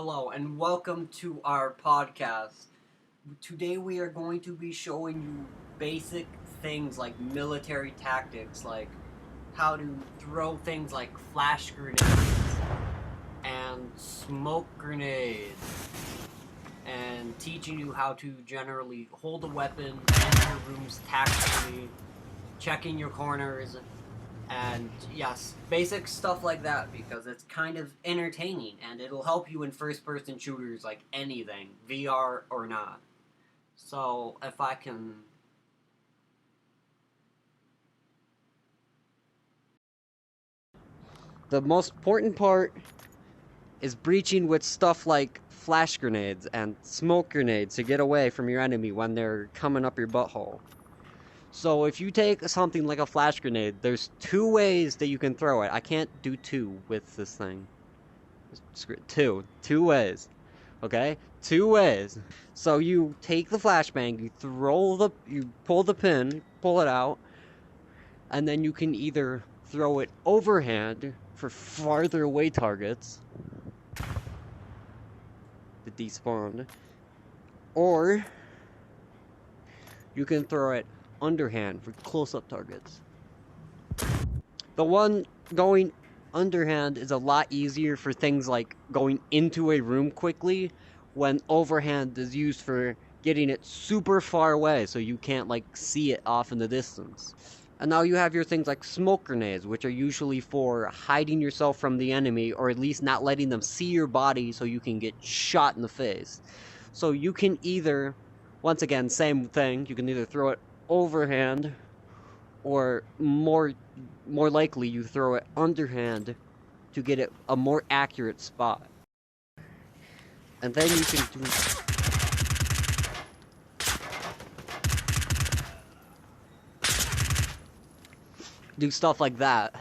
Hello and welcome to our podcast. Today we are going to be showing you basic things like military tactics, like how to throw things like flash grenades and smoke grenades, and teaching you how to generally hold a weapon, enter rooms tactically, checking your corners, and yes, basic stuff like that because it's kind of entertaining and it'll help you in first person shooters like anything, VR or not. So, if I can. The most important part is breaching with stuff like flash grenades and smoke grenades to get away from your enemy when they're coming up your butthole. So if you take something like a flash grenade, there's two ways that you can throw it. I can't do two with this thing. Two ways. Okay? Two ways. So you take the flashbang, you pull the pin, pull it out, and then you can either throw it overhand for farther away targets that despawn, or you can throw it underhand for close-up targets. The one going underhand is a lot easier for things like going into a room quickly, when overhand is used for getting it super far away so you can't like see it off in the distance. And now you have your things like smoke grenades, which are usually for hiding yourself from the enemy, or at least not letting them see your body so you can get shot in the face. So you can either, once again, same thing, you can either throw it overhand, or more likely you throw it underhand to get it a more accurate spot. And then you can do stuff like that.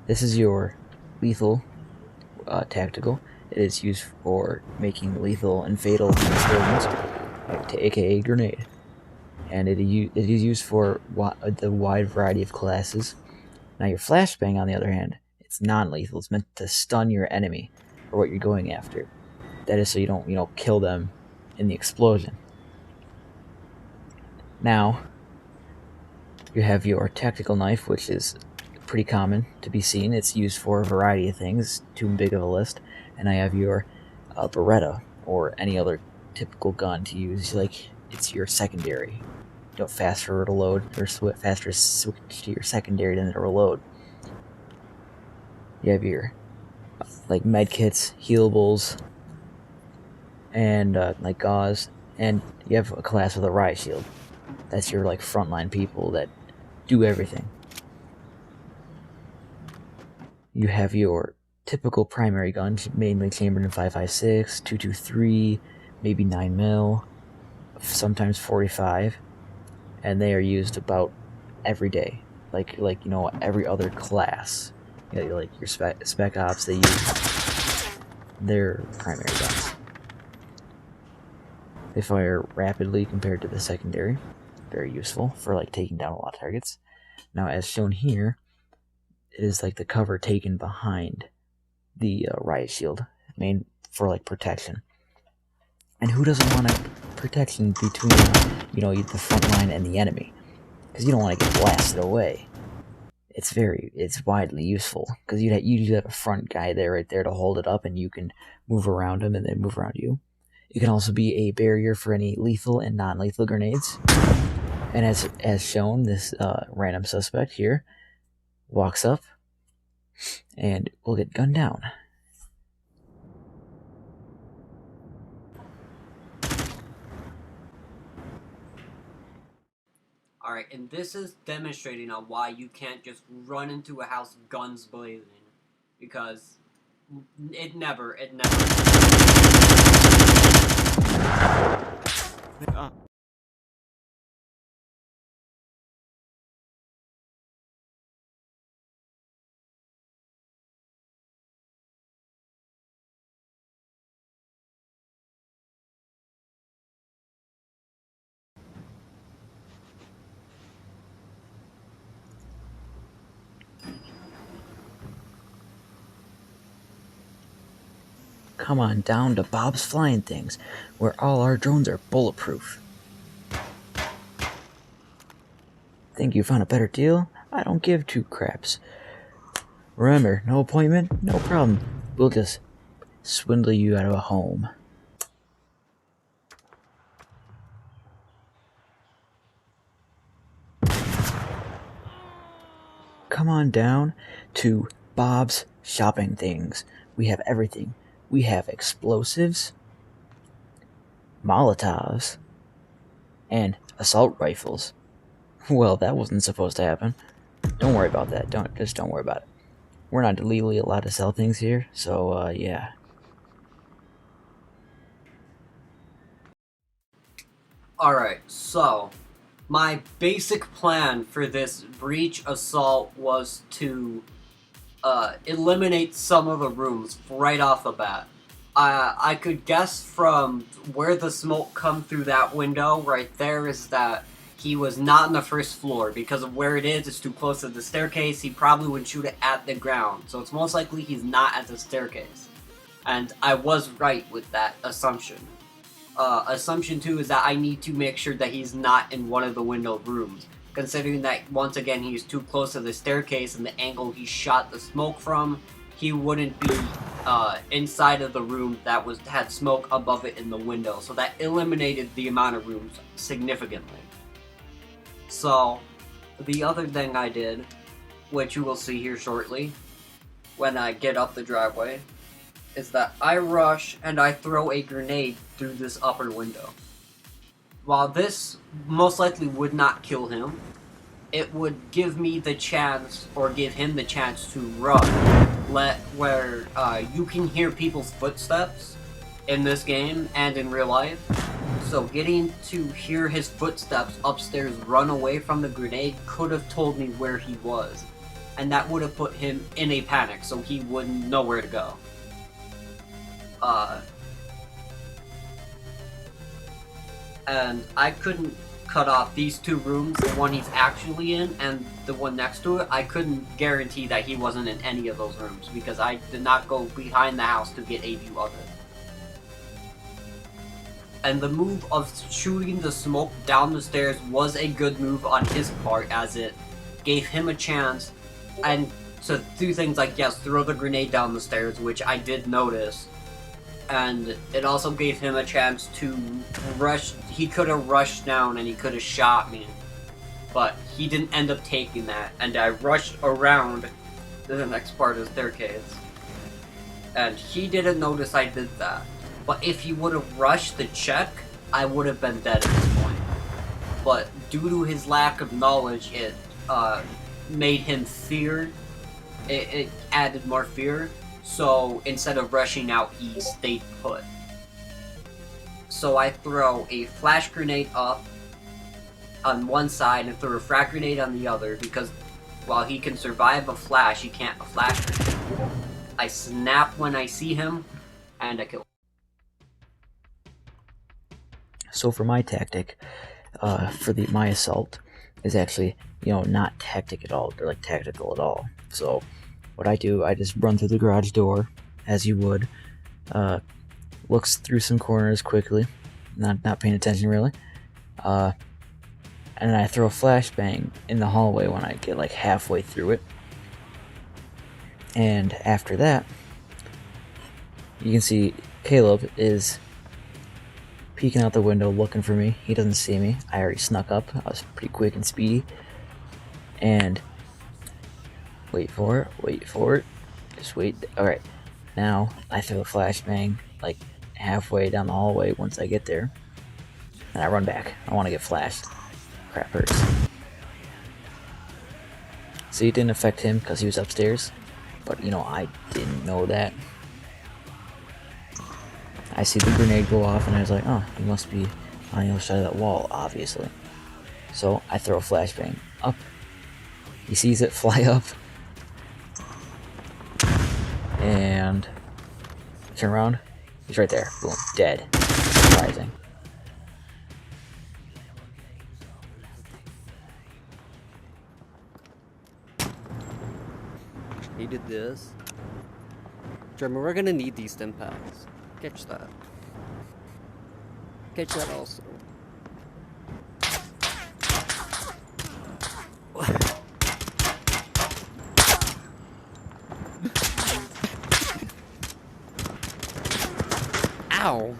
This is your lethal tactical. It is used for making lethal and fatal explosions, aka grenade. And it is used for the wide variety of classes. Now your flashbang, on the other hand, it's non-lethal. It's meant to stun your enemy or what you're going after. That is so you don't, kill them in the explosion. Now, you have your tactical knife, which is pretty common to be seen. It's used for a variety of things, too big of a list. And I have your Beretta, or any other typical gun to use. Like, it's your secondary. Faster to load, or faster switch to your secondary than to reload. You have your like medkits, healables, and like gauze, and you have a class with a riot shield. That's your like frontline people that do everything. You have your typical primary gun, mainly chambered in 5.56, 223, maybe 9mm, sometimes 45, and they are used about every day, like you know, every other class. You know, like your spec ops, they use their primary guns. They fire rapidly compared to the secondary. Very useful for like taking down a lot of targets. Now, as shown here, it is like the cover taken behind the riot shield, made for like protection. And who doesn't want a protection between, you know, the front line and the enemy? Because you don't want to get blasted away. It's widely useful because you usually have a front guy there, right there, to hold it up, and you can move around him and then move around you. It can also be a barrier for any lethal and non-lethal grenades. And as shown, this random suspect here walks up and will get gunned down. Alright, and this is demonstrating on why you can't just run into a house guns blazing. Because it never. Come on down to Bob's Flying Things, where all our drones are bulletproof. Think you found a better deal? I don't give two craps. Remember, no appointment, no problem. We'll just swindle you out of a home. Come on down to Bob's Shopping Things. We have everything. We have explosives, Molotovs, and assault rifles. Well, that wasn't supposed to happen. Don't worry about that. Don't worry about it. We're not legally allowed to sell things here, so yeah. Alright, so my basic plan for this breach assault was to eliminate some of the rooms right off the bat. I could guess from where the smoke come through that window right there is that he was not on the first floor. Because of where it is, it's too close to the staircase, he probably would shoot it at the ground. So it's most likely he's not at the staircase. And I was right with that assumption. Assumption 2 is that I need to make sure that he's not in one of the window rooms. Considering that, once again, he's too close to the staircase and the angle he shot the smoke from, he wouldn't be inside of the room that had smoke above it in the window. So that eliminated the amount of rooms significantly. So, the other thing I did, which you will see here shortly, when I get up the driveway, is that I rush and I throw a grenade through this upper window. While this most likely would not kill him, it would give me the chance, or give him the chance to run. Where you can hear people's footsteps in this game and in real life. So getting to hear his footsteps upstairs run away from the grenade could have told me where he was. And that would have put him in a panic, so he wouldn't know where to go. And I couldn't cut off these two rooms, the one he's actually in and the one next to it. I couldn't guarantee that he wasn't in any of those rooms because I did not go behind the house to get a view of it. And the move of shooting the smoke down the stairs was a good move on his part, as it gave him a chance and to do things like, yes, throw the grenade down the stairs, which I did notice. And it also gave him a chance to rush. He could have rushed down and he could have shot me. But he didn't end up taking that. And I rushed around to the next part of the staircase. And he didn't notice I did that. But if he would have rushed the check, I would have been dead at this point. But due to his lack of knowledge, it made him fear. It added more fear. So instead of rushing out, he stayed put. So I throw a flash grenade up, on one side and throw a frag grenade on the other, because while he can survive a flash, he can't a flash grenade. I snap when I see him, and I kill him. So for my tactic, for my assault is actually, not tactic at all, or like tactical at all. So what I do, I just run through the garage door, as you would, looks through some corners quickly, not paying attention really, and then I throw a flashbang in the hallway when I get like halfway through it. And after that, you can see Caleb is peeking out the window looking for me. He doesn't see me. I already snuck up. I was pretty quick and speedy. And wait for it. Just wait. Alright. Now I throw a flashbang like halfway down the hallway once I get there. And I run back. I want to get flashed. Crap hurts. See, it didn't affect him because he was upstairs. But, I didn't know that. I see the grenade go off and I was like, oh, he must be on the other side of that wall, obviously. So I throw a flashbang up. He sees it fly up. And turn around. He's right there. Boom. Dead. Surprising. He did this. Jeremy, we're gonna need these stim packs. Catch that. Catch that also. Ow!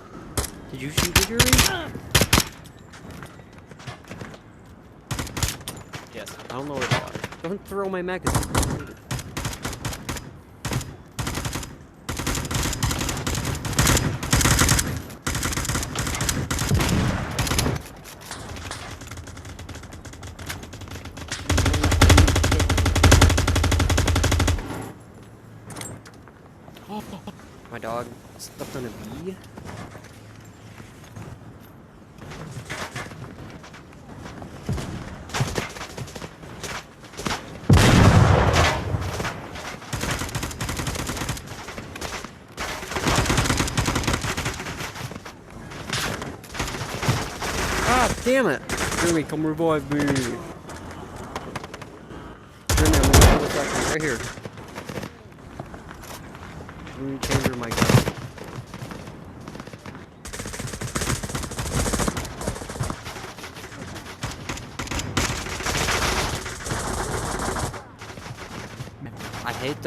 Did you shoot the jury? Yes. I don't know where they are. Don't throw my magazine. My dog stepped on a bee. Ah, damn it! Jeremy, come revive me. Jeremy, I'm gonna this second, right here. Let me change my gun. I hate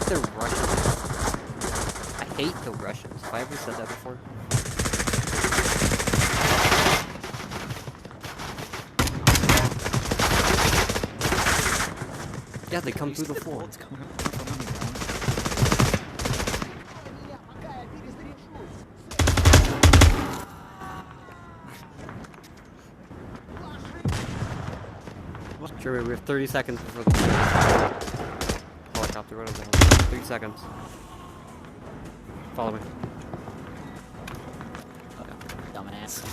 the Russians. I hate the Russians. Have I ever said that before? Yeah, they come through the floor. Sure, we have 30 seconds before the helicopter. What is it? 30 seconds. Follow me. Dumbass.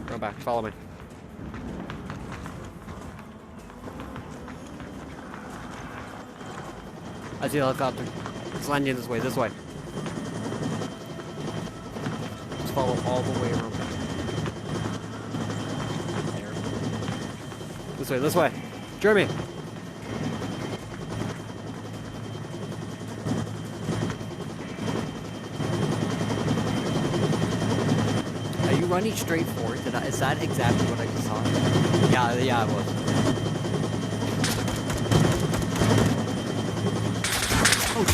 Go back. Follow me. I see a helicopter. It's landing this way. This way. Just follow all the way around. This way, this way. Jeremy! Are you running straight forward? Is that exactly what I just saw? Yeah, it was. Oh,